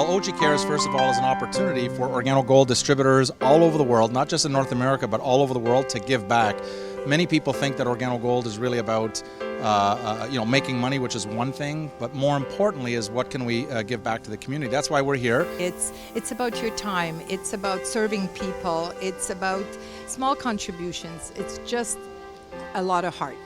Well, OG Cares, first of all, is an opportunity for Organo-Gold distributors all over the world, not just in North America, but all over the world, to give back. Many people think that Organo-Gold is really about making money, which is one thing, but more importantly is what can we give back to the community. That's why we're here. It's about your time. It's about serving people. It's about small contributions. It's just a lot of heart.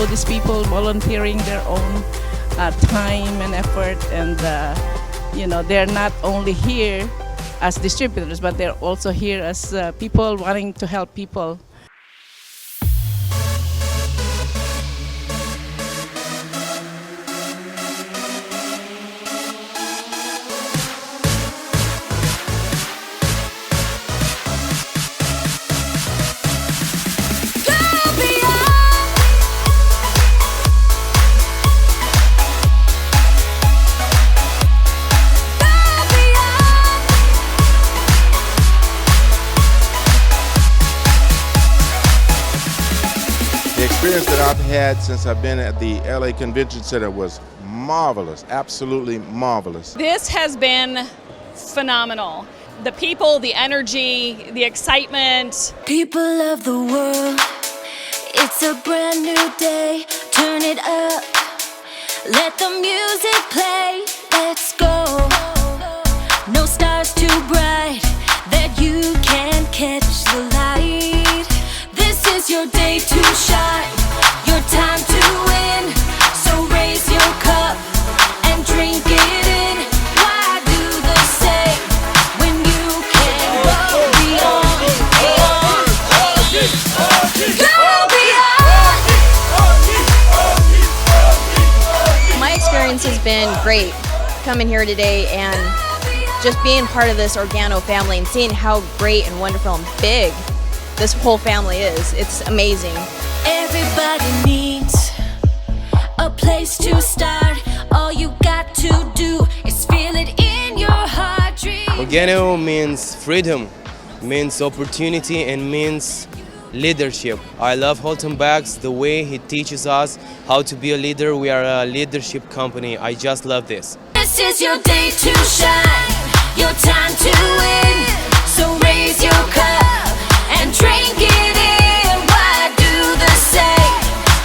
These people volunteering their own time and effort, and they're not only here as distributors, but they're also here as people wanting to help people. The experience that I've had since I've been at the LA Convention Center was marvelous, absolutely marvelous. This has been phenomenal. The people, the energy, the excitement. People of the world, it's a brand new day. Turn it up, let the music play. Let's go. No stars too bright that you can't catch the light. This is your day to shine, your time to win. So raise your cup and drink it in. Why do the same when you can go beyond? Go beyond! My experience has been great coming here today and just being part of this Organo family and seeing how great and wonderful and big this whole family is. It's amazing. Everybody needs a place to start. All you got to do is feel it in your heart. Organo means freedom, means opportunity, and means leadership. I love Holton Baggs, the way he teaches us how to be a leader. We are a leadership company. I just love this. This is your day to shine, your time to win. So raise your cup and drink it in. Why do the same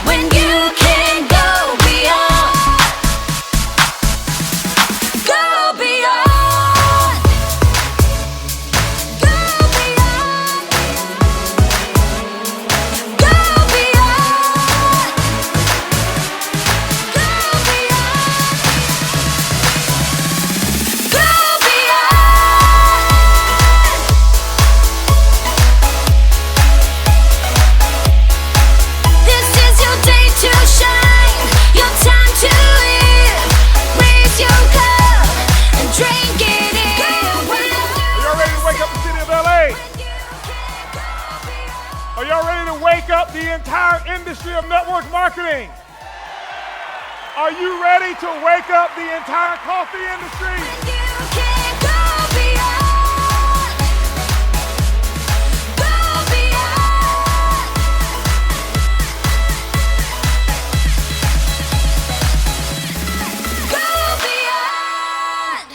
when you can go beyond? Go beyond. Go beyond. Go beyond. Go beyond. Go This is your day to shine, your time to live. Raise your cup and drink it in. Are y'all ready to wake up the city of LA? Are y'all ready to wake up the entire industry of network marketing? Are you ready to wake up the entire coffee industry? You can go beyond. Go beyond. Go beyond.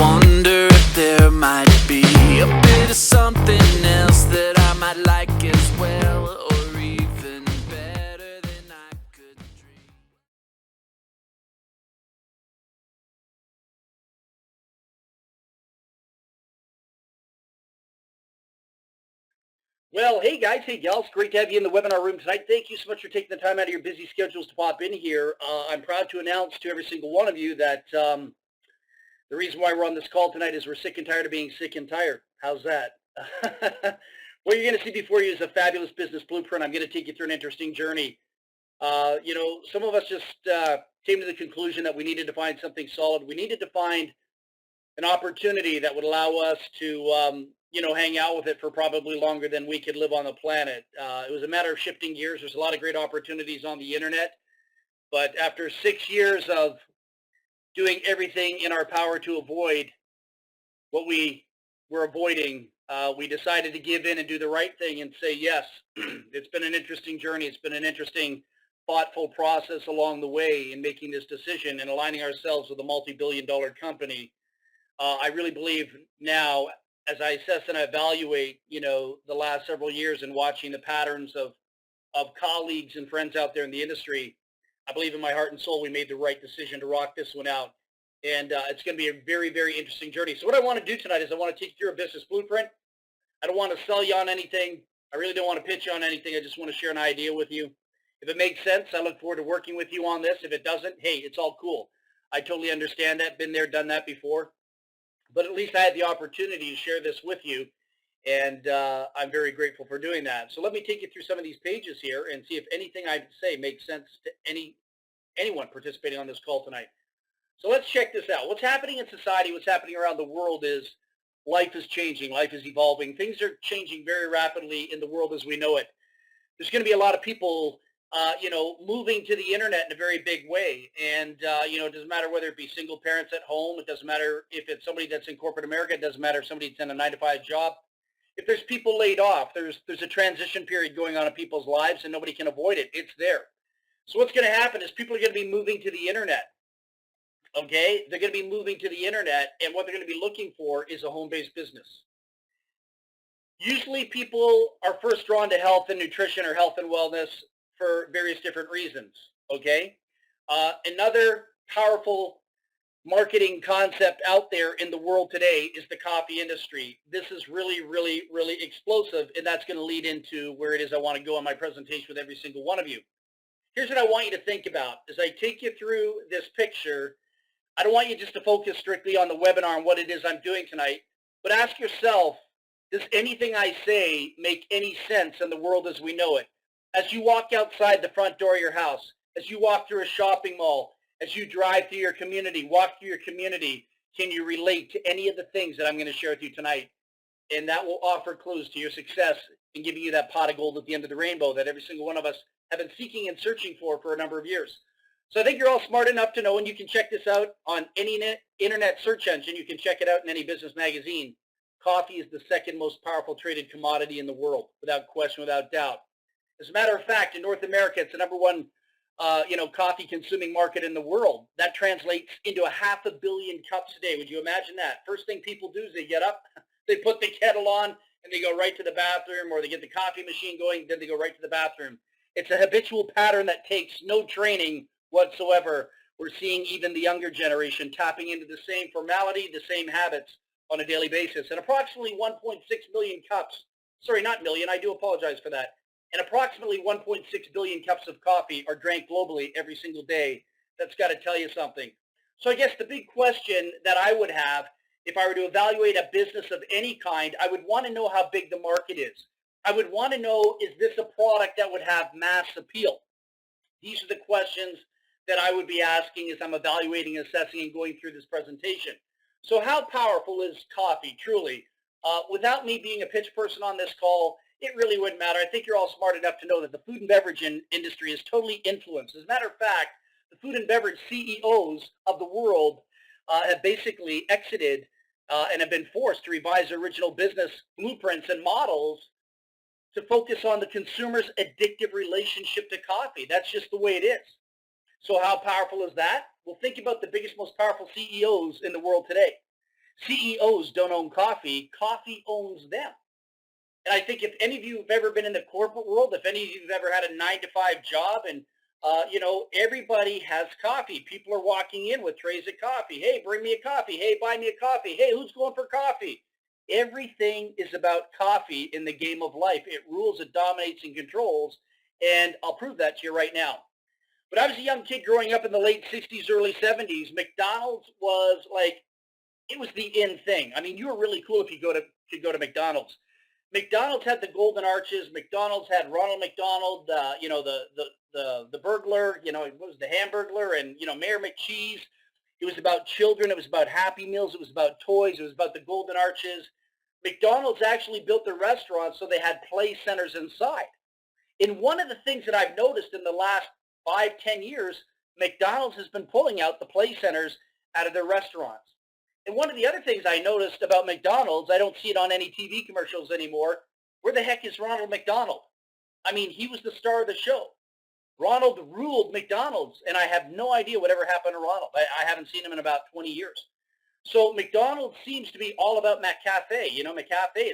wonder if there might be a bit of something else that I might like as well, or even better than I could dream. Well, hey guys, hey gals, great to have you in the webinar room tonight. Thank you so much for taking the time out of your busy schedules to pop in here. I'm proud to announce to every single one of you that the reason why we're on this call tonight is we're sick and tired of being sick and tired. How's that? What you're going to see before you is a fabulous business blueprint. I'm going to take you through an interesting journey. You know, some of us just came to the conclusion that we needed to find something solid. We needed to find an opportunity that would allow us to you know, hang out with it for probably longer than we could live on the planet. It was a matter of shifting gears. There's a lot of great opportunities on the internet, but after 6 years of doing everything in our power to avoid what we were avoiding, we decided to give in and do the right thing and say yes. It's been an interesting journey. It's been an interesting, thoughtful process along the way in making this decision and aligning ourselves with a multi-billion-dollar company. I really believe now, as I assess and evaluate, you know, the last several years and watching the patterns of colleagues and friends out there in the industry, I believe in my heart and soul we made the right decision to rock this one out. And it's going to be a very, very interesting journey. So what I want to do tonight is I want to take you through a business blueprint. I don't want to sell you on anything. I really don't want to pitch you on anything. I just want to share an idea with you. If it makes sense, I look forward to working with you on this. If it doesn't, hey, it's all cool. I totally understand that. Been there, done that before. But at least I had the opportunity to share this with you, and I'm very grateful for doing that. So let me take you through some of these pages here and see if anything I say makes sense to anyone participating on this call tonight. So let's check this out. What's happening in society, what's happening around the world is life is changing, life is evolving. Things are changing very rapidly in the world as we know it. There's going to be a lot of people you know, moving to the internet in a very big way. And, you know, it doesn't matter whether it be single parents at home. It doesn't matter if it's somebody that's in corporate America. It doesn't matter if somebody's in a 9-to-5 job. If there's people laid off, there's a transition period going on in people's lives and nobody can avoid it. It's there. So what's going to happen is people are going to be moving to the internet. Okay? They're going to be moving to the internet, and what they're going to be looking for is a home-based business. Usually people are first drawn to health and nutrition or health and wellness for various different reasons, okay? Another powerful marketing concept out there in the world today is the coffee industry. This is really, really, really explosive, and that's going to lead into where it is I want to go in my presentation with every single one of you. Here's what I want you to think about. As I take you through this picture, I don't want you just to focus strictly on the webinar and what it is I'm doing tonight, but ask yourself, does anything I say make any sense in the world as we know it? As you walk outside the front door of your house, as you walk through a shopping mall, as you drive through your community, walk through your community, can you relate to any of the things that I'm going to share with you tonight? And that will offer clues to your success in giving you that pot of gold at the end of the rainbow that every single one of us have been seeking and searching for a number of years. So I think you're all smart enough to know, and you can check this out on any internet search engine. You can check it out in any business magazine. Coffee is the second most powerful traded commodity in the world, without question, without doubt. As a matter of fact, in North America, it's the number one you know, coffee consuming market in the world. That translates into 500 million cups a day. Would you imagine that? First thing people do is they get up, they put the kettle on, and they go right to the bathroom, or they get the coffee machine going, then they go right to the bathroom. It's a habitual pattern that takes no training whatsoever. We're seeing even the younger generation tapping into the same formality, the same habits on a daily basis. And approximately 1.6 million cups, sorry, not million, I do apologize for that. And approximately 1.6 billion cups of coffee are drank globally every single day. That's got to tell you something. So I guess the big question that I would have, if I were to evaluate a business of any kind, I would want to know how big the market is. I would want to know, is this a product that would have mass appeal? These are the questions that I would be asking as I'm evaluating, assessing, and going through this presentation. So how powerful is coffee, truly? Without me being a pitch person on this call, it really wouldn't matter. I think you're all smart enough to know that the food and beverage industry is totally influenced. As a matter of fact, the food and beverage CEOs of the world have basically exited and have been forced to revise their original business blueprints and models to focus on the consumer's addictive relationship to coffee. That's just the way it is. So how powerful is that? Well, think about the biggest, most powerful CEOs in the world today. CEOs don't own coffee. Coffee owns them. And I think if any of you have ever been in the corporate world, if any of you have ever had a 9-to-5 job, and everybody has coffee. People are walking in with trays of coffee. Hey, bring me a coffee. Hey, buy me a coffee. Hey, who's going for coffee? Everything is about coffee in the game of life. It rules, it dominates, and controls. And I'll prove that to you right now. When I was a young kid growing up in the late 60s, early 70s, McDonald's was like, it was the in thing. I mean, you were really cool if you could go to McDonald's. McDonald's had the Golden Arches. McDonald's had Ronald McDonald, the burglar, it was the Hamburglar, and, Mayor McCheese. It was about children. It was about Happy Meals. It was about toys. It was about the Golden Arches. McDonald's actually built the restaurants so they had play centers inside. And one of the things that I've noticed in the last 5-10 years, McDonald's has been pulling out the play centers out of their restaurants. And one of the other things I noticed about McDonald's, I don't see it on any TV commercials anymore. Where the heck is Ronald McDonald? I mean, he was the star of the show. Ronald ruled McDonald's, and I have no idea whatever happened to Ronald. I haven't seen him in about 20 years. So McDonald's seems to be all about McCafe. McCafe,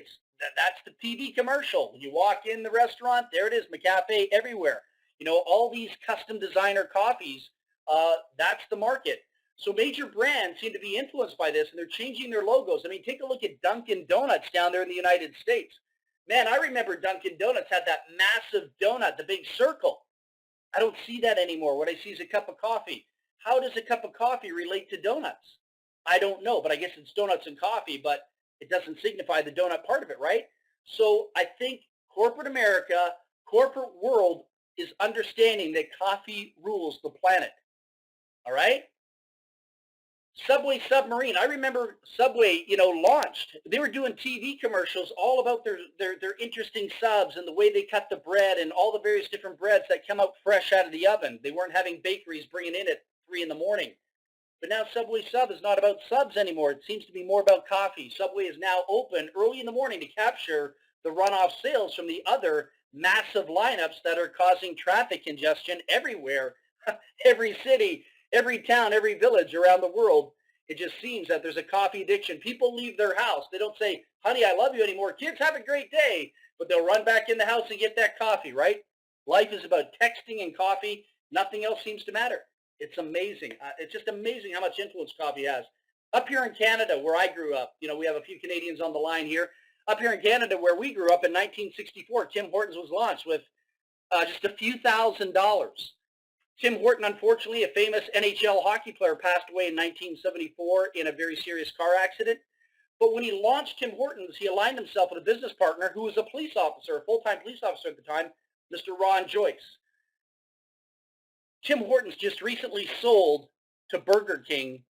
that's the TV commercial. You walk in the restaurant, there it is, McCafe everywhere. All these custom designer coffees, that's the market. So major brands seem to be influenced by this, and they're changing their logos. I mean, take a look at Dunkin' Donuts down there in the United States. Man, I remember Dunkin' Donuts had that massive donut, the big circle. I don't see that anymore. What I see is a cup of coffee. How does a cup of coffee relate to donuts? I don't know, but I guess it's donuts and coffee, but it doesn't signify the donut part of it, right? So I think corporate America, corporate world is understanding that coffee rules the planet. All right? Subway Submarine. I remember Subway, launched. They were doing TV commercials all about their interesting subs and the way they cut the bread and all the various different breads that come out fresh out of the oven. They weren't having bakeries bringing in at 3 in the morning. But now Subway Sub is not about subs anymore. It seems to be more about coffee. Subway is now open early in the morning to capture the runoff sales from the other massive lineups that are causing traffic congestion everywhere, every city, every town, every village around the world. It just seems that there's a coffee addiction. People leave their house. They don't say, honey, I love you anymore. Kids, have a great day. But they'll run back in the house and get that coffee, right? Life is about texting and coffee. Nothing else seems to matter. It's amazing. It's just amazing how much influence coffee has. Up here in Canada, where I grew up, we have a few Canadians on the line here. Up here in Canada, where we grew up in 1964, Tim Hortons was launched with just a few $1,000s. Tim Horton, unfortunately, a famous NHL hockey player, passed away in 1974 in a very serious car accident. But when he launched Tim Hortons, he aligned himself with a business partner who was a police officer, a full-time police officer at the time, Mr. Ron Joyce. Tim Hortons just recently sold to Burger King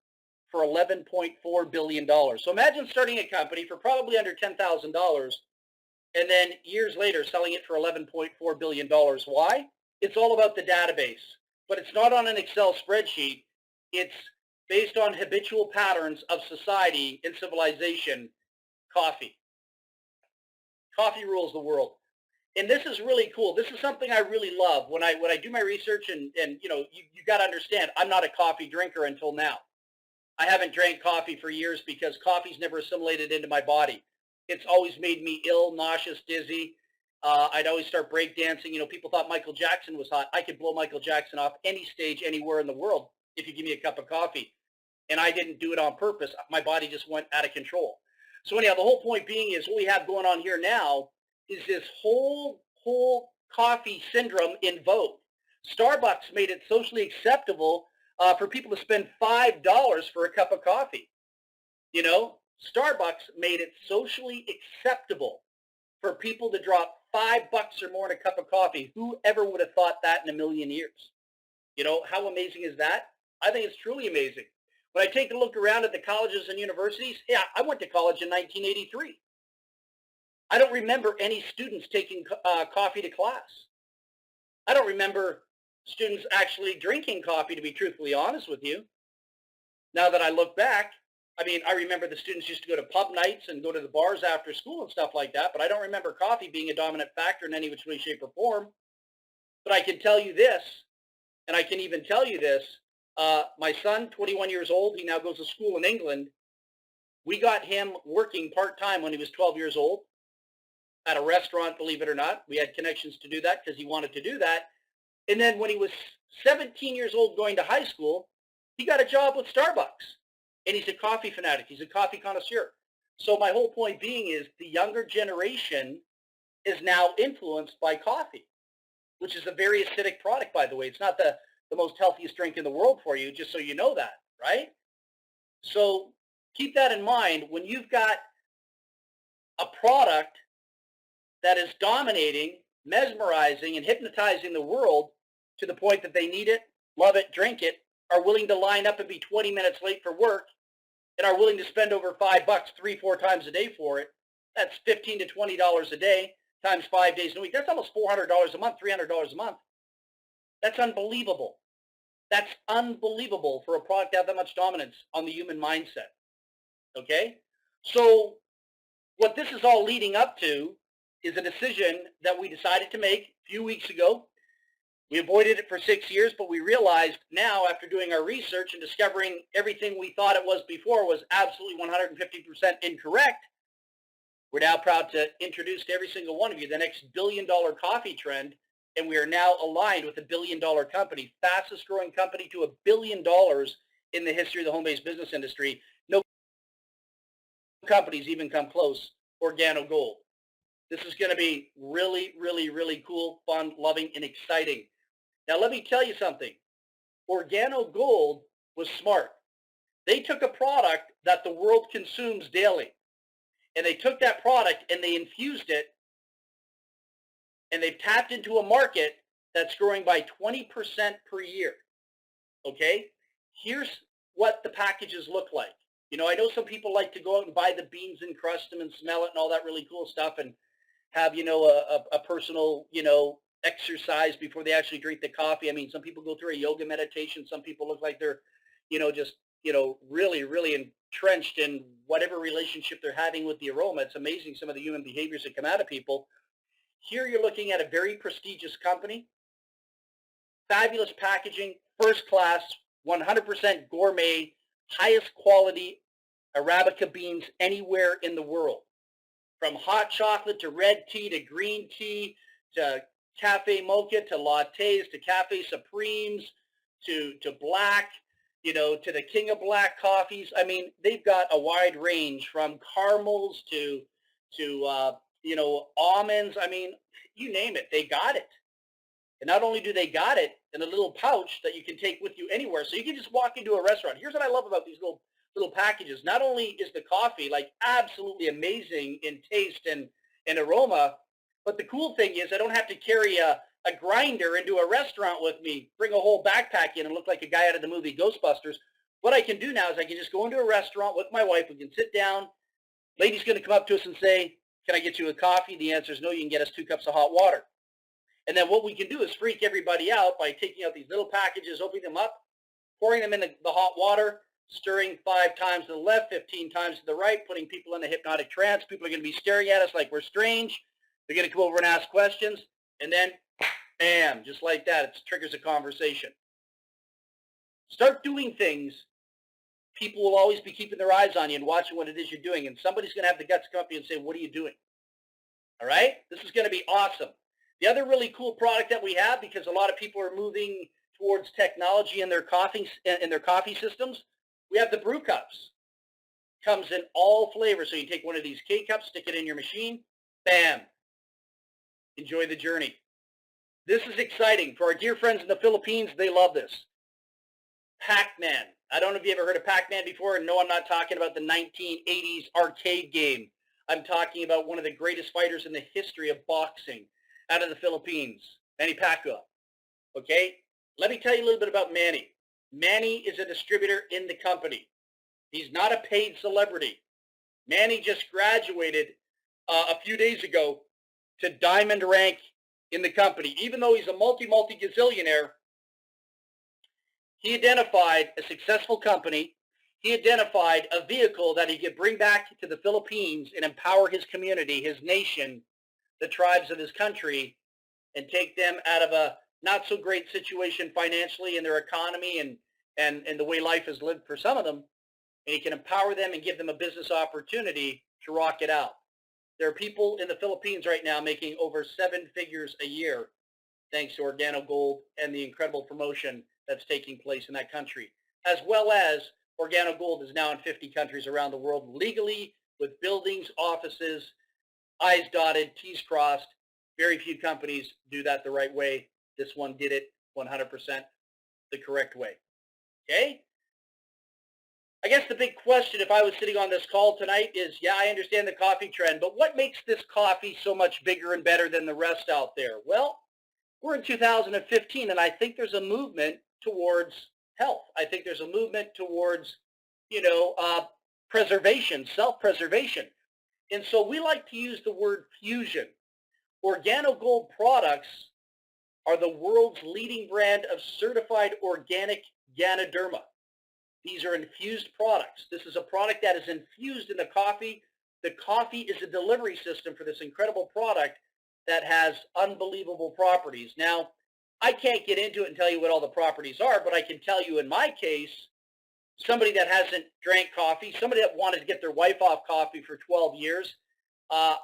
for $11.4 billion. So imagine starting a company for probably under $10,000 and then years later selling it for $11.4 billion. Why? It's all about the database. But it's not on an Excel spreadsheet. It's based on habitual patterns of society and civilization. Coffee. Coffee rules the world. And this is really cool. This is something I really love. When I do my research, and you got to understand, I'm not a coffee drinker until now. I haven't drank coffee for years because coffee's never assimilated into my body. It's always made me ill, nauseous, dizzy. I'd always start breakdancing. People thought Michael Jackson was hot. I could blow Michael Jackson off any stage anywhere in the world if you give me a cup of coffee. And I didn't do it on purpose. My body just went out of control. So anyhow, the whole point being is what we have going on here now is this whole coffee syndrome in vogue. Starbucks made it socially acceptable for people to spend $5 for a cup of coffee. Starbucks made it socially acceptable for people to drop $5 or more in a cup of coffee. Whoever would have thought that in a million years? How amazing is that? I think it's truly amazing. When I take a look around at the colleges and universities, yeah, I went to college in 1983. I don't remember any students taking coffee to class. I don't remember students actually drinking coffee, to be truthfully honest with you. Now that I look back, I remember the students used to go to pub nights and go to the bars after school and stuff like that, but I don't remember coffee being a dominant factor in any which way, shape, or form. But I can tell you this, and I can even tell you this, my son, 21 years old, he now goes to school in England. We got him working part-time when he was 12 years old at a restaurant, believe it or not. We had connections to do that because he wanted to do that. And then when he was 17 years old going to high school, he got a job with Starbucks. And he's a coffee fanatic. He's a coffee connoisseur. So my whole point being is the younger generation is now influenced by coffee, which is a very acidic product, by the way. It's not the most healthiest drink in the world for you, just so you know that, right? So keep that in mind when you've got a product that is dominating, mesmerizing, and hypnotizing the world to the point that they need it, love it, drink it, are willing to line up and be 20 minutes late for work, and are willing to spend over $5 3-4 times a day for it. That's $15 to $20 a day times 5 days a week. That's almost $400 a month, $300 a month. That's unbelievable. That's unbelievable for a product to have that much dominance on the human mindset. Okay? So what this is all leading up to is a decision that we decided to make a few weeks ago. We avoided it for 6 years, but we realized now, after doing our research and discovering everything we thought it was before was absolutely 150% incorrect, we're now proud to introduce to every single one of you the next billion-dollar coffee trend, and we are now aligned with a billion-dollar company, fastest-growing company to $1 billion in the history of the home-based business industry. No companies even come close. Organo Gold. This is going to be really, really, really cool, fun, loving, and exciting. Now, let me tell you something. Organo Gold was smart. They took a product that the world consumes daily, and they took that product and they infused it, and they've tapped into a market that's growing by 20% per year. Okay? Here's what the packages look like. You know, I know some people like to go out and buy the beans and crust them and smell it and all that really cool stuff and have, you know, a personal, you know, exercise before they actually drink the coffee. I mean, some people go through a yoga meditation. Some people look like they're, you know, just, you know, really, really entrenched in whatever relationship they're having with the aroma. It's amazing some of the human behaviors that come out of people. Here you're looking at a very prestigious company, fabulous packaging, first class, 100% gourmet, highest quality Arabica beans anywhere in the world. From hot chocolate to red tea to green tea to cafe mocha to lattes to cafe supremes to black, you know, to the king of black coffees. I mean, they've got a wide range from caramels to you know, almonds. I mean, you name it, they got it. And not only do they got it in a little pouch that you can take with you anywhere, so you can just walk into a restaurant. Here's what I love about these little packages. Not only is the coffee like absolutely amazing in taste and aroma, but the cool thing is I don't have to carry a grinder into a restaurant with me, bring a whole backpack in and look like a guy out of the movie Ghostbusters. What I can do now is I can just go into a restaurant with my wife. We can sit down. Lady's going to come up to us and say, "Can I get you a coffee?" The answer is no. You can get us 2 cups of hot water. And then what we can do is freak everybody out by taking out these little packages, opening them up, pouring them in the hot water, stirring 5 times to the left, 15 times to the right, putting people in a hypnotic trance. People are going to be staring at us like we're strange. They're going to come over and ask questions. And then, bam, just like that, it triggers a conversation. Start doing things. People will always be keeping their eyes on you and watching what it is you're doing. And somebody's going to have the guts to come up to you and say, "What are you doing?" All right? This is going to be awesome. The other really cool product that we have, because a lot of people are moving towards technology in their coffee systems, we have the brew cups. Comes in all flavors. So you take one of these K-cups, stick it in your machine, bam. Enjoy the journey. This is exciting. For our dear friends in the Philippines, they love this. Pac-Man. I don't know if you ever heard of Pac-Man before, and no, I'm not talking about the 1980s arcade game. I'm talking about one of the greatest fighters in the history of boxing out of the Philippines, Manny Pacquiao. Okay? Let me tell you a little bit about Manny. Manny is a distributor in the company. He's not a paid celebrity. Manny just graduated a few days ago to diamond rank in the company. Even though he's a multi-gazillionaire, he identified a successful company. He identified a vehicle that he could bring back to the Philippines and empower his community, his nation, the tribes of his country, and take them out of a not so great situation financially in their economy and the way life is lived for some of them, and he can empower them and give them a business opportunity to rock it out. There are people in the Philippines right now making over 7 figures a year thanks to OrganoGold and the incredible promotion that's taking place in that country, as well as OrganoGold is now in 50 countries around the world legally with buildings, offices, I's dotted, T's crossed. Very few companies do that the right way. This one did it 100% the correct way. Okay? I guess the big question, if I was sitting on this call tonight, is, yeah, I understand the coffee trend, but what makes this coffee so much bigger and better than the rest out there? Well, we're in 2015, and I think there's a movement towards health. I think there's a movement towards, preservation, self-preservation. And so we like to use the word fusion. OrganoGold products are the world's leading brand of certified organic Ganoderma. These are infused products. This is a product that is infused in the coffee. The coffee is a delivery system for this incredible product that has unbelievable properties. Now, I can't get into it and tell you what all the properties are, but I can tell you in my case, somebody that hasn't drank coffee, somebody that wanted to get their wife off coffee for 12 years, I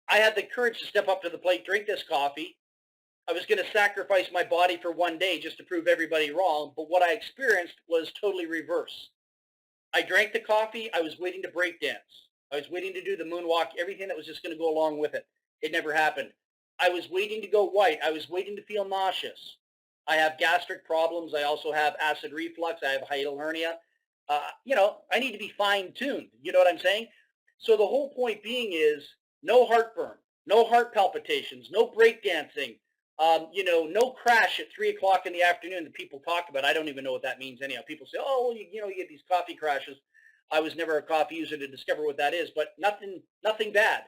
had the courage to step up to the plate, drink this coffee. I was going to sacrifice my body for one day just to prove everybody wrong, but what I experienced was totally reverse. I drank the coffee. I was waiting to break dance. I was waiting to do the moonwalk, everything that was just going to go along with it. It never happened. I was waiting to go white. I was waiting to feel nauseous. I have gastric problems. I also have acid reflux. I have hiatal hernia. I need to be fine-tuned. You know what I'm saying? So the whole point being is no heartburn, no heart palpitations, no breakdancing, no crash at 3 o'clock in the afternoon that people talk about. I don't even know what that means anyhow. People say, oh, well, you get these coffee crashes. I was never a coffee user to discover what that is, but nothing bad.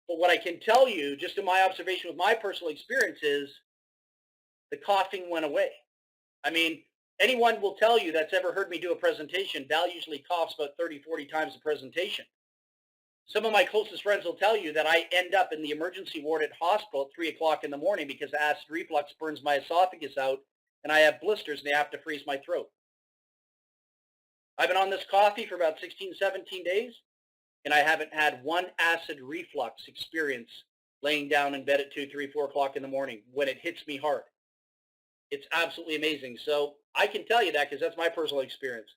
But what I can tell you, just in my observation with my personal experience, is the coughing went away. I mean, anyone will tell you that's ever heard me do a presentation, Val usually coughs about 30, 40 times the presentation. Some of my closest friends will tell you that I end up in the emergency ward at hospital at 3 o'clock in the morning because acid reflux burns my esophagus out and I have blisters and they have to freeze my throat. I've been on this coffee for about 16, 17 days and I haven't had one acid reflux experience laying down in bed at 2, 3, 4 o'clock in the morning when it hits me hard. It's absolutely amazing. So I can tell you that because that's my personal experience.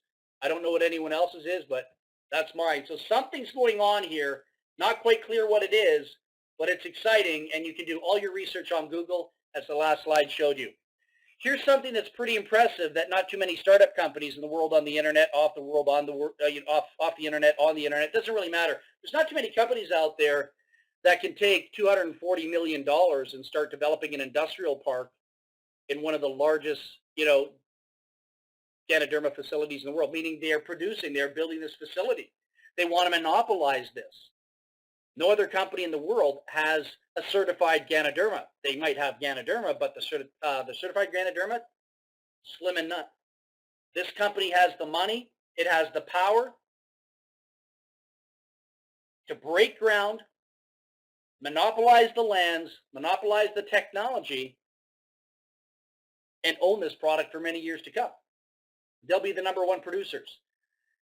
I don't know what anyone else's is, but that's mine. So something's going on here. Not quite clear what it is, but it's exciting, and you can do all your research on Google, as the last slide showed you. Here's something that's pretty impressive that not too many startup companies in the world on the internet, off the world, on the off the internet, on the internet, doesn't really matter. There's not too many companies out there that can take $240 million and start developing an industrial park in one of the largest, Ganoderma facilities in the world, meaning they're building this facility. They want to monopolize this. No other company in the world has a certified Ganoderma. They might have Ganoderma, but the certified Ganoderma, slim and none. This company has the money. It has the power to break ground, monopolize the lands, monopolize the technology, and own this product for many years to come. They'll be the number one producers.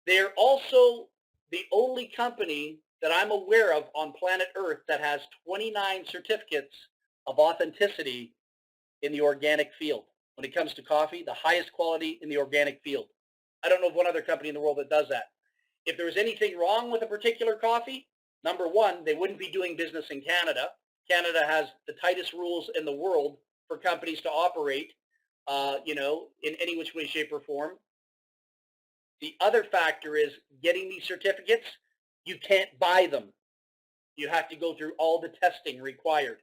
They're also the only company that I'm aware of on planet Earth that has 29 certificates of authenticity in the organic field. When it comes to coffee, the highest quality in the organic field. I don't know of one other company in the world that does that. If there was anything wrong with a particular coffee, number one, they wouldn't be doing business in Canada. Canada has the tightest rules in the world for companies to operate, in any which way, shape, or form. The other factor is getting these certificates. You can't buy them. You have to go through all the testing required.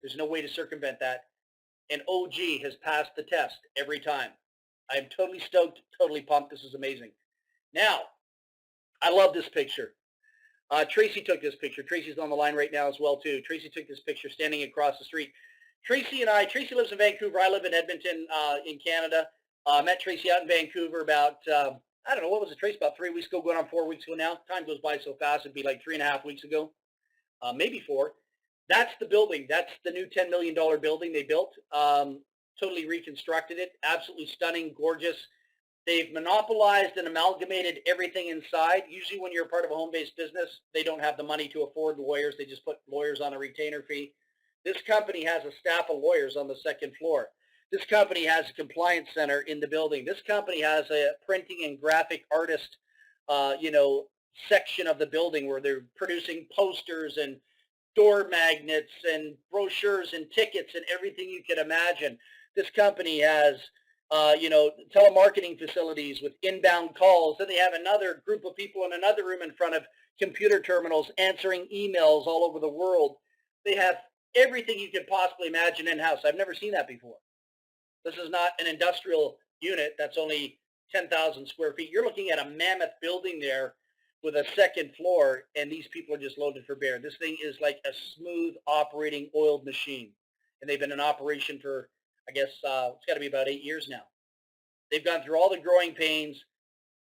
There's no way to circumvent that. And OG has passed the test every time. I'm totally stoked, totally pumped. This is amazing. Now, I love this picture. Tracy took this picture. Tracy's on the line right now as well, too. Tracy took this picture standing across the street. Tracy lives in Vancouver. I live in Edmonton in Canada. Met Tracy out in Vancouver about, what was it, Tracy? About 3 weeks ago, going on 4 weeks ago now. Time goes by so fast. It'd be like 3.5 weeks ago, maybe 4. That's the building. That's the new $10 million building they built. Totally reconstructed it. Absolutely stunning, gorgeous. They've monopolized and amalgamated everything inside. Usually when you're a part of a home-based business, they don't have the money to afford lawyers. They just put lawyers on a retainer fee. This company has a staff of lawyers on the second floor. This company has a compliance center in the building. This company has a printing and graphic artist, section of the building where they're producing posters and door magnets and brochures and tickets and everything you can imagine. This company has, telemarketing facilities with inbound calls. Then they have another group of people in another room in front of computer terminals answering emails all over the world. They have everything you could possibly imagine in-house. I've never seen that before. This is not an industrial unit that's only 10,000 square feet. You're looking at a mammoth building there with a second floor, and these people are just loaded for bear. This thing is like a smooth operating oiled machine. And they've been in operation for, I guess, it's got to be about 8 years now. They've gone through all the growing pains,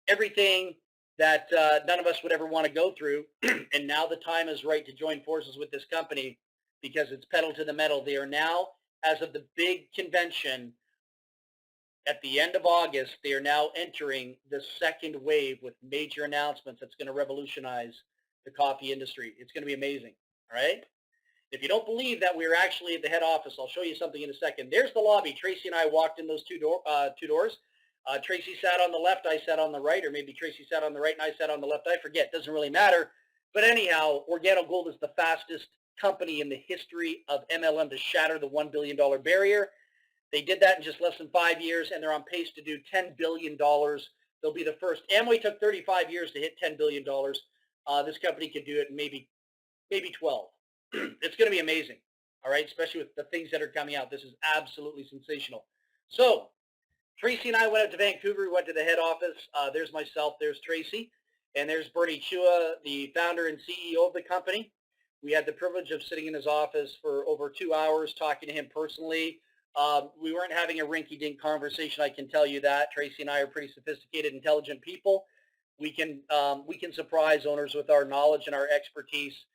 everything that none of us would ever want to go through. And now the time is right to join forces with this company because it's pedal to the metal. They are now, as of the big convention at the end of August, they are now entering the second wave with major announcements that's going to revolutionize the coffee industry. It's going to be amazing, all right? If you don't believe that we're actually at the head office, I'll show you something in a second. There's the lobby. Tracy and I walked in those two doors. Tracy sat on the left, I sat on the right, or maybe Tracy sat on the right and I sat on the left. I forget. Doesn't really matter. But anyhow, OrganoGold is the fastest company in the history of MLM to shatter the $1 billion barrier. They did that in just less than 5 years, and they're on pace to do $10 billion. They'll be the first. Amway took 35 years to hit $10 billion. This company could do it in maybe 12. It's going to be amazing, all right, especially with the things that are coming out. This is absolutely sensational. So Tracy and I went up to Vancouver. We went to the head office. There's myself. There's Tracy. And there's Bernie Chua, the founder and CEO of the company. We had the privilege of sitting in his office for over 2 hours talking to him personally. We weren't having a rinky-dink conversation, I can tell you that. Tracy and I are pretty sophisticated, intelligent people. We can surprise owners with our knowledge and our expertise.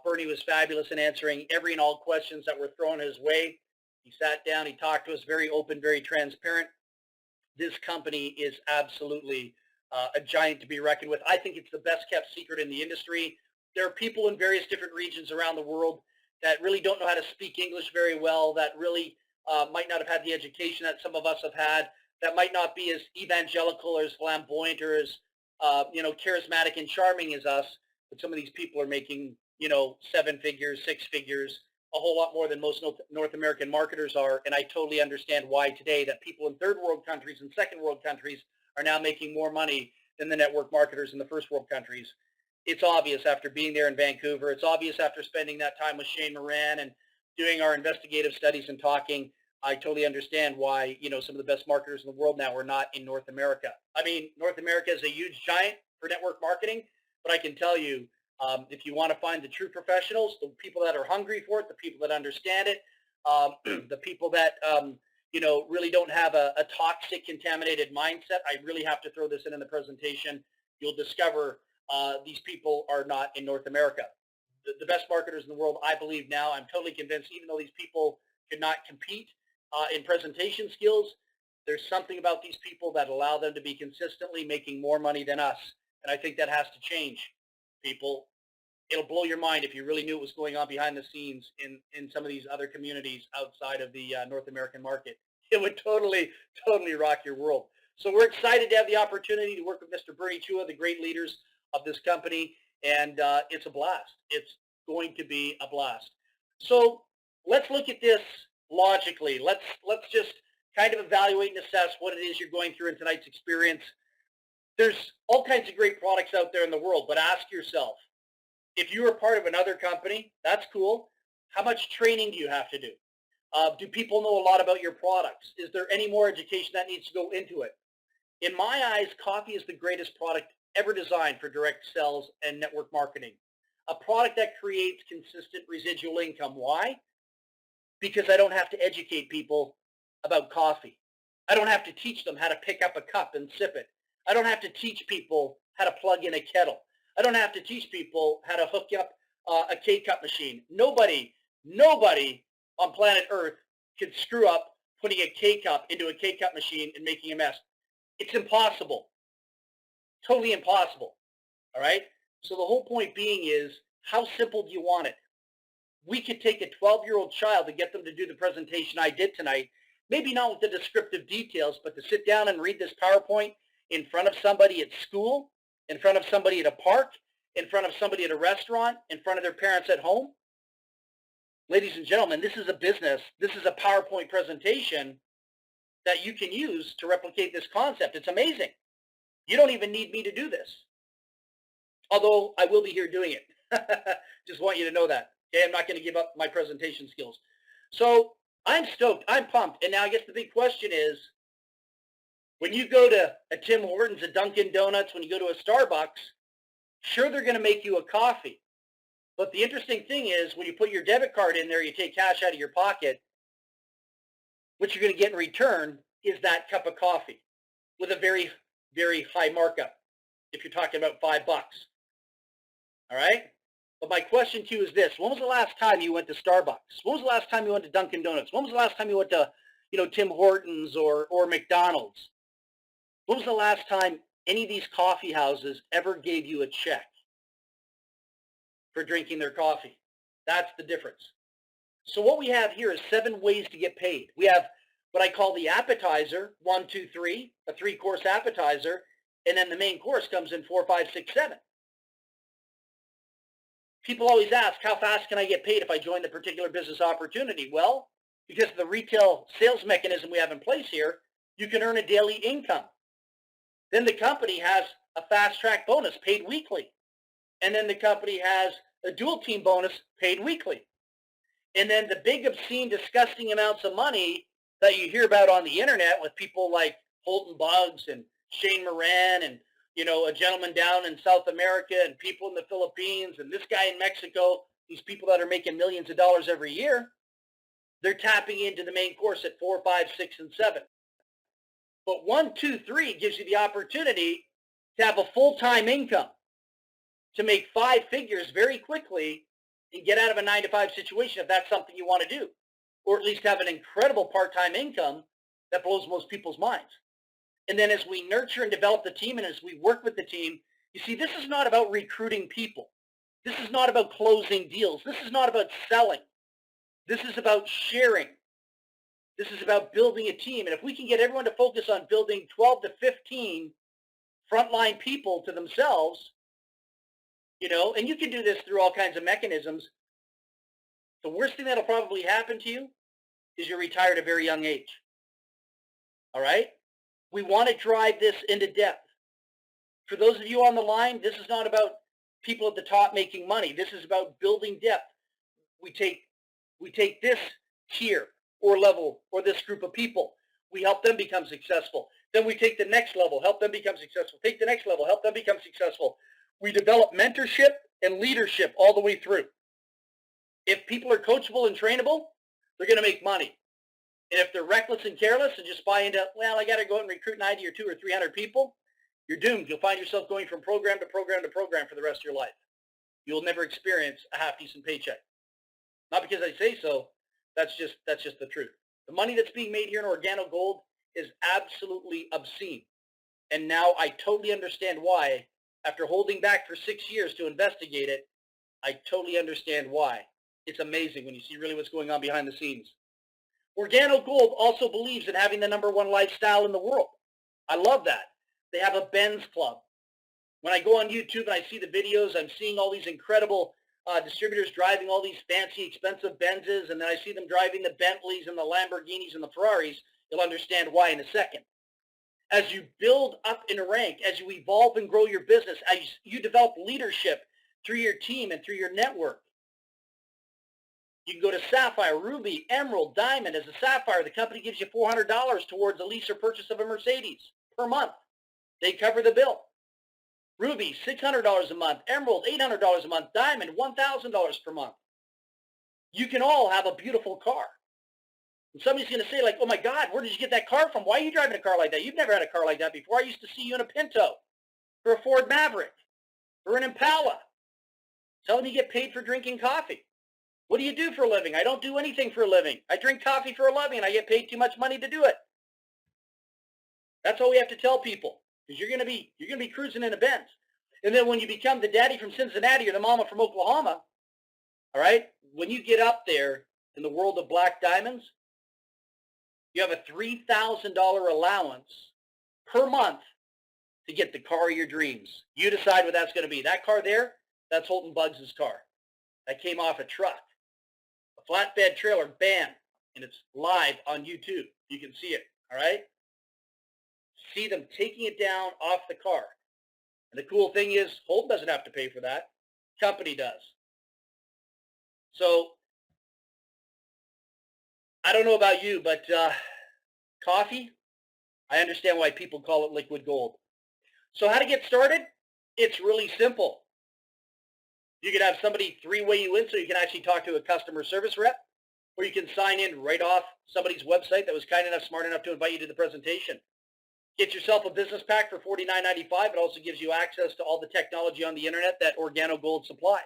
Bernie was fabulous in answering every and all questions that were thrown his way. He sat down, he talked to us, very open, very transparent. This company is absolutely a giant to be reckoned with. I think it's the best kept secret in the industry. There are people in various different regions around the world that really don't know how to speak English very well, that really might not have had the education that some of us have had, that might not be as evangelical or as flamboyant or as charismatic and charming as us. But some of these people are making 7 figures, 6 figures, a whole lot more than most North American marketers are. And I totally understand why today that people in third world countries and second world countries are now making more money than the network marketers in the first world countries. It's obvious after being there in Vancouver. It's obvious after spending that time with Shane Moran and doing our investigative studies and talking. I totally understand why, some of the best marketers in the world now are not in North America. I mean, North America is a huge giant for network marketing, but I can tell you, if you want to find the true professionals, the people that are hungry for it, the people that understand it, the people that, really don't have a toxic, contaminated mindset, I really have to throw this in the presentation. You'll discover these people are not in North America. The best marketers in the world, I believe now, I'm totally convinced, even though these people could not compete in presentation skills, there's something about these people that allow them to be consistently making more money than us. And I think that has to change, people. It'll blow your mind if you really knew what was going on behind the scenes in some of these other communities outside of the North American market. It would totally rock your world. So we're excited to have the opportunity to work with Mr. Bernie Chua, the great leaders of this company, and it's a blast. It's going to be a blast. So let's look at this logically. Let's just kind of evaluate and assess what it is you're going through in tonight's experience. There's all kinds of great products out there in the world, but ask yourself, if you are part of another company, that's cool. How much training do you have to do? Do people know a lot about your products? Is there any more education that needs to go into it? In my eyes, coffee is the greatest product ever designed for direct sales and network marketing. A product that creates consistent residual income. Why? Because I don't have to educate people about coffee. I don't have to teach them how to pick up a cup and sip it. I don't have to teach people how to plug in a kettle. I don't have to teach people how to hook up a K-cup machine. Nobody on planet Earth could screw up putting a K-cup into a K-cup machine and making a mess. It's impossible. Totally impossible. All right? So the whole point being is, how simple do you want it? We could take a 12-year-old child and get them to do the presentation I did tonight, maybe not with the descriptive details, but to sit down and read this PowerPoint in front of somebody at school, in front of somebody at a park, in front of somebody at a restaurant, in front of their parents at home. Ladies and gentlemen, this is a business. This is a PowerPoint presentation that you can use to replicate this concept. It's amazing. You don't even need me to do this. Although I will be here doing it. Just want you to know that. Okay, I'm not going to give up my presentation skills. So I'm stoked. I'm pumped. And now I guess the big question is, when you go to a Tim Hortons, a Dunkin' Donuts, when you go to a Starbucks, sure, they're going to make you a coffee. But the interesting thing is, when you put your debit card in there, you take cash out of your pocket, what you're going to get in return is that cup of coffee with a very, very high markup, if you're talking about $5. All right? But my question to you is this. When was the last time you went to Starbucks? When was the last time you went to Dunkin' Donuts? When was the last time you went to, Tim Hortons or McDonald's? When was the last time any of these coffee houses ever gave you a check for drinking their coffee? That's the difference. So what we have here is 7 ways to get paid. We have what I call the appetizer, 1, 2, 3, a 3-course appetizer, and then the main course comes in 4, 5, 6, 7. People always ask, how fast can I get paid if I join the particular business opportunity? Well, because of the retail sales mechanism we have in place here, you can earn a daily income. Then the company has a fast-track bonus paid weekly. And then the company has a dual team bonus paid weekly. And then the big, obscene, disgusting amounts of money that you hear about on the internet with people like Holton Buggs and Shane Moran and, a gentleman down in South America and people in the Philippines and this guy in Mexico, these people that are making millions of dollars every year, they're tapping into the main course at 4, 5, 6, and 7. But 1, 2, 3 gives you the opportunity to have a full-time income, to make 5 figures very quickly and get out of a 9-to-5 situation if that's something you want to do, or at least have an incredible part-time income that blows most people's minds. And then as we nurture and develop the team and as we work with the team, you see, this is not about recruiting people. This is not about closing deals. This is not about selling. This is about sharing. This is about building a team. And if we can get everyone to focus on building 12 to 15 frontline people to themselves, and you can do this through all kinds of mechanisms, the worst thing that'll probably happen to you is you retire at a very young age. All right? We want to drive this into depth. For those of you on the line, this is not about people at the top making money. This is about building depth. We take this tier or level or this group of people. We help them become successful. Then we take the next level, help them become successful. Take the next level, help them become successful. We develop mentorship and leadership all the way through. If people are coachable and trainable, they're going to make money. And if they're reckless and careless and just buy into, I got to go out and recruit 90 or 200 or 300 people, you're doomed. You'll find yourself going from program to program to program for the rest of your life. You'll never experience a half-decent paycheck. Not because I say so. That's just the truth. The money that's being made here in Organo Gold is absolutely obscene. And now I totally understand why. After holding back for 6 years to investigate it, I totally understand why. It's amazing when you see really what's going on behind the scenes. Organo Gold also believes in having the #1 lifestyle in the world. I love that. They have a Benz Club. When I go on YouTube and I see the videos, I'm seeing all these incredible distributors driving all these fancy, expensive Benzes, and then I see them driving the Bentleys and the Lamborghinis and the Ferraris. You'll understand why in a second. As you build up in a rank, as you evolve and grow your business, as you develop leadership through your team and through your network, you can go to Sapphire, Ruby, Emerald, Diamond. As a Sapphire, the company gives you $400 towards a lease or purchase of a Mercedes per month. They cover the bill. Ruby, $600 a month. Emerald, $800 a month. Diamond, $1,000 per month. You can all have a beautiful car. And somebody's going to say, like, oh my God, where did you get that car from? Why are you driving a car like that? You've never had a car like that before. I used to see you in a Pinto or a Ford Maverick or an Impala. Tell them you get paid for drinking coffee. What do you do for a living? I don't do anything for a living. I drink coffee for a living and I get paid too much money to do it. That's all we have to tell people, because you're going to be cruising in a Benz. And then when you become the daddy from Cincinnati or the mama from Oklahoma, all right, when you get up there in the world of black diamonds, you have a $3,000 allowance per month to get the car of your dreams. You decide what that's going to be. That car there, that's Holton Buggs' car. That came off a truck, a flatbed trailer, bam, and it's live on YouTube. You can see it, all right? See them taking it down off the car. And the cool thing is, Holton doesn't have to pay for that. Company does. So, I don't know about you, but coffee, I understand why people call it liquid gold. So how to get started? It's really simple. You can have somebody three-way you in so you can actually talk to a customer service rep, or you can sign in right off somebody's website that was kind enough, smart enough to invite you to the presentation. Get yourself a business pack for $49.95. It also gives you access to all the technology on the internet that Organo Gold supplies.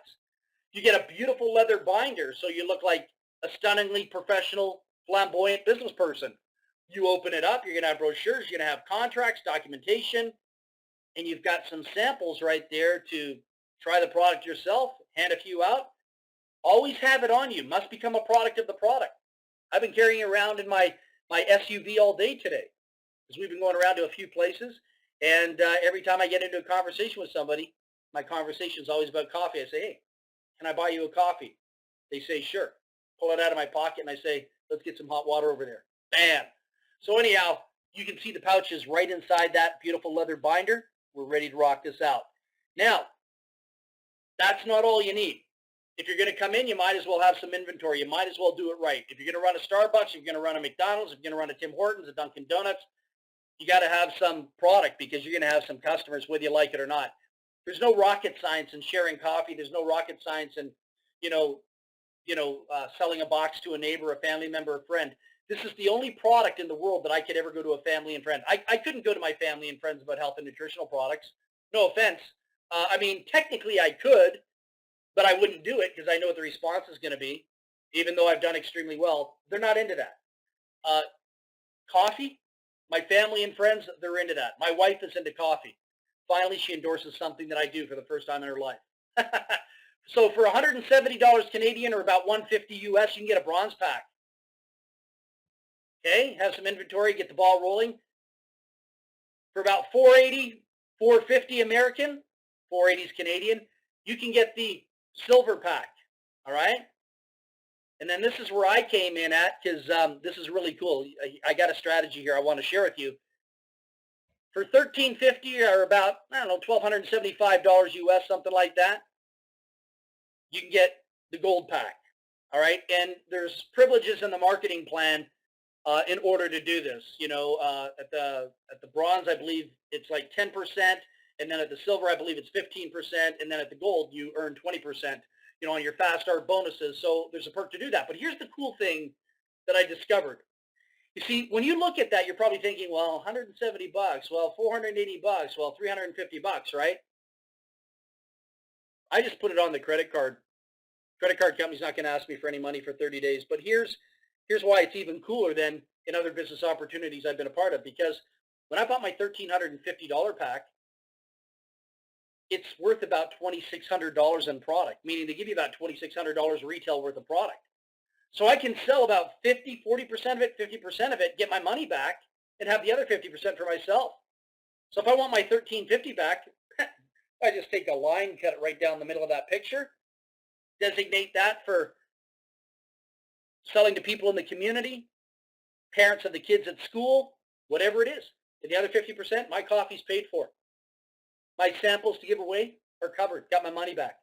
You get a beautiful leather binder so you look like a stunningly professional, flamboyant business person. You open it up, you're going to have brochures, you're going to have contracts, documentation, and you've got some samples right there to try the product yourself, hand a few out. Always have it on you. Must become a product of the product. I've been carrying it around in my SUV all day today, because we've been going around to a few places, and every time I get into a conversation with somebody, my conversation is always about coffee. I say, hey, can I buy you a coffee? They say, sure. Pull it out of my pocket, and I say, let's get some hot water over there. Bam. So anyhow, you can see the pouches right inside that beautiful leather binder. We're ready to rock this out. Now, that's not all you need. If you're going to come in, you might as well have some inventory. You might as well do it right. If you're going to run a Starbucks, if you're going to run a McDonald's, if you're going to run a Tim Hortons, a Dunkin' Donuts, you got to have some product, because you're going to have some customers, whether you like it or not. There's no rocket science in sharing coffee. There's no rocket science in, selling a box to a neighbor, a family member, a friend. This is the only product in the world that I could ever go to a family and friend. I couldn't go to my family and friends about health and nutritional products. No offense. Technically I could, but I wouldn't do it because I know what the response is going to be, even though I've done extremely well. They're not into that. Coffee, my family and friends, they're into that. My wife is into coffee. Finally, she endorses something that I do for the first time in her life. So for $170 Canadian or about $150 US, you can get a bronze pack. Okay, have some inventory, get the ball rolling. For about $480, $450 American, $480 is Canadian, you can get the silver pack, all right? And then this is where I came in at, because this is really cool. I got a strategy here I want to share with you. For $1,350 or about, $1,275 US, something like that, you can get the gold pack, all right? And there's privileges in the marketing plan in order to do this. At the bronze, I believe it's like 10%, and then at the silver, I believe it's 15%, and then at the gold, you earn 20%, on your fast start bonuses. So there's a perk to do that. But here's the cool thing that I discovered. You see, when you look at that, you're probably thinking, well, $170, well, $480, well, $350, right? I just put it on the credit card. Credit card company's not going to ask me for any money for 30 days. But here's why it's even cooler than in other business opportunities I've been a part of. Because when I bought my $1,350 pack, it's worth about $2,600 in product, meaning they give you about $2,600 retail worth of product. So I can sell about 40% of it, 50% of it, get my money back, and have the other 50% for myself. So if I want my $1,350 back, I just take a line, cut it right down the middle of that picture, designate that for selling to people in the community, parents of the kids at school, whatever it is. And the other 50%, my coffee's paid for. My samples to give away are covered, got my money back.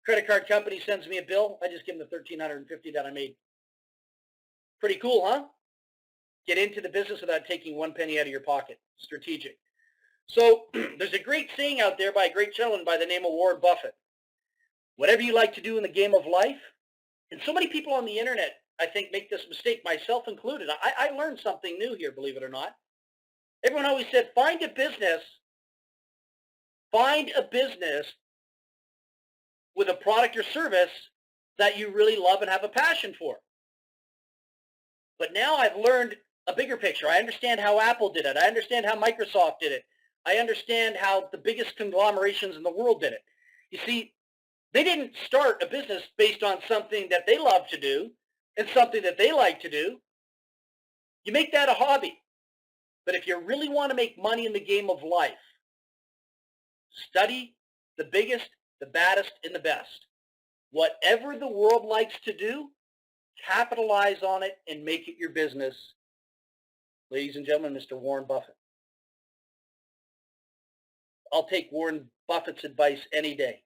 Credit card company sends me a bill, I just give them the $1,350 that I made. Pretty cool, huh? Get into the business without taking one penny out of your pocket. Strategic. So there's a great saying out there by a great gentleman by the name of Warren Buffett. Whatever you like to do in the game of life, and so many people on the internet, I think, make this mistake, myself included. I learned something new here, believe it or not. Everyone always said, find a business with a product or service that you really love and have a passion for. But now I've learned a bigger picture. I understand how Apple did it. I understand how Microsoft did it. I understand how the biggest conglomerations in the world did it. You see, they didn't start a business based on something that they love to do and something that they like to do. You make that a hobby. But if you really want to make money in the game of life, study the biggest, the baddest, and the best. Whatever the world likes to do, capitalize on it and make it your business. Ladies and gentlemen, Mr. Warren Buffett. I'll take Warren Buffett's advice any day.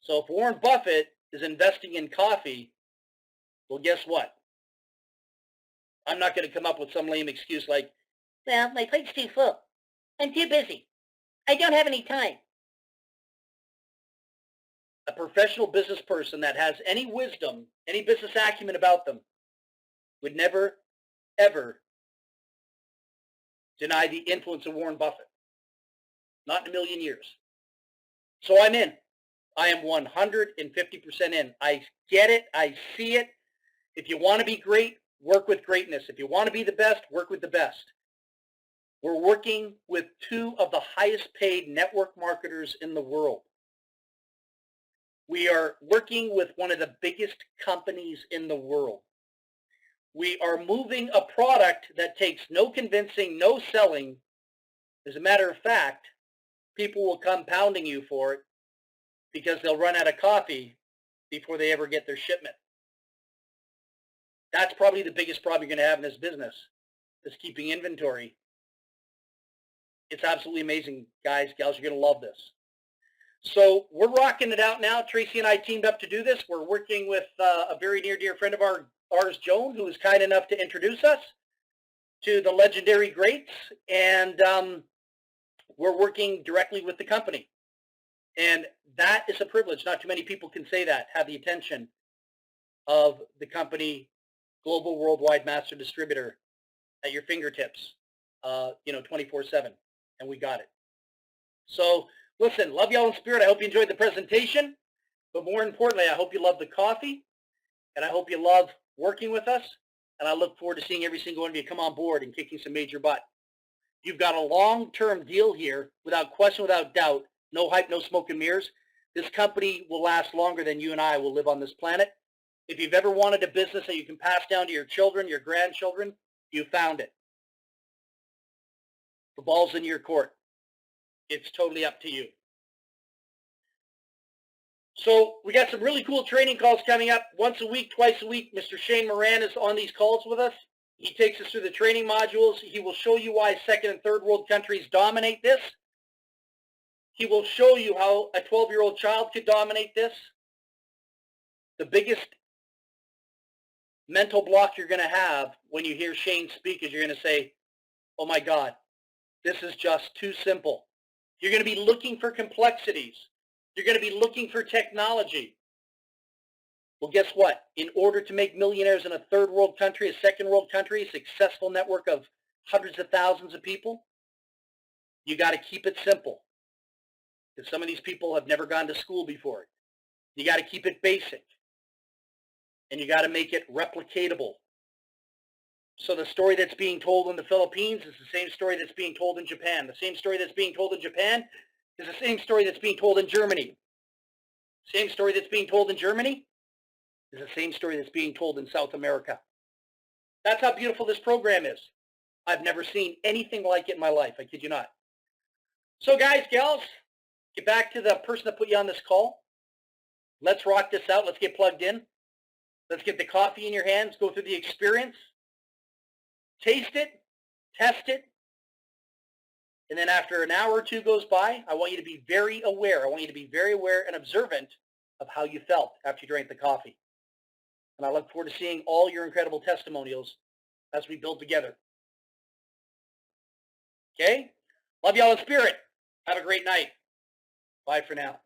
So if Warren Buffett is investing in coffee, well, guess what? I'm not going to come up with some lame excuse like, well, my plate's too full. I'm too busy. I don't have any time. A professional business person that has any wisdom, any business acumen about them would never, ever deny the influence of Warren Buffett. Not in a million years. So I'm in. I am 150% in. I get it. I see it. If you want to be great, work with greatness. If you want to be the best, work with the best. We're working with two of the highest paid network marketers in the world. We are working with one of the biggest companies in the world. We are moving a product that takes no convincing, no selling. As a matter of fact, people will come pounding you for it because they'll run out of coffee before they ever get their shipment. That's probably the biggest problem you're going to have in this business, is keeping inventory. It's absolutely amazing, guys, gals. You're going to love this. So we're rocking it out now. Tracy and I teamed up to do this. We're working with a very near dear friend of ours, Joan, who was kind enough to introduce us to the legendary greats. And we're working directly with the company. And that is a privilege. Not too many people can say that, have the attention of the company, global worldwide master distributor at your fingertips, 24/7. And we got it. So listen, love y'all in spirit. I hope you enjoyed the presentation. But more importantly, I hope you love the coffee. And I hope you love working with us. And I look forward to seeing every single one of you come on board and kicking some major butt. You've got a long-term deal here, without question, without doubt. No hype, no smoke and mirrors. This company will last longer than you and I will live on this planet. If you've ever wanted a business that you can pass down to your children, your grandchildren, you found it. The ball's in your court. It's totally up to you. So we got some really cool training calls coming up once a week, twice a week. Mr. Shane Moran is on these calls with us. He takes us through the training modules. He will show you why second and third world countries dominate this. He will show you how a 12-year-old child could dominate this. The biggest mental block you're going to have when you hear Shane speak is you're going to say, oh my God, this is just too simple. You're going to be looking for complexities. You're going to be looking for technology. Well, guess what? In order to make millionaires in a third world country, a second world country, a successful network of hundreds of thousands of people, you got to keep it simple. Because some of these people have never gone to school before. You got to keep it basic. And you got to make it replicatable. So the story that's being told in the Philippines is the same story that's being told in Japan. The same story that's being told in Japan is the same story that's being told in Germany. Same story that's being told in Germany is the same story that's being told in South America. That's how beautiful this program is. I've never seen anything like it in my life. I kid you not. So guys, gals, get back to the person that put you on this call. Let's rock this out. Let's get plugged in. Let's get the coffee in your hands. Go through the experience. Taste it. Test it. And then after an hour or two goes by, I want you to be very aware. I want you to be very aware and observant of how you felt after you drank the coffee. And I look forward to seeing all your incredible testimonials as we build together. Okay? Love y'all in spirit. Have a great night. Bye for now.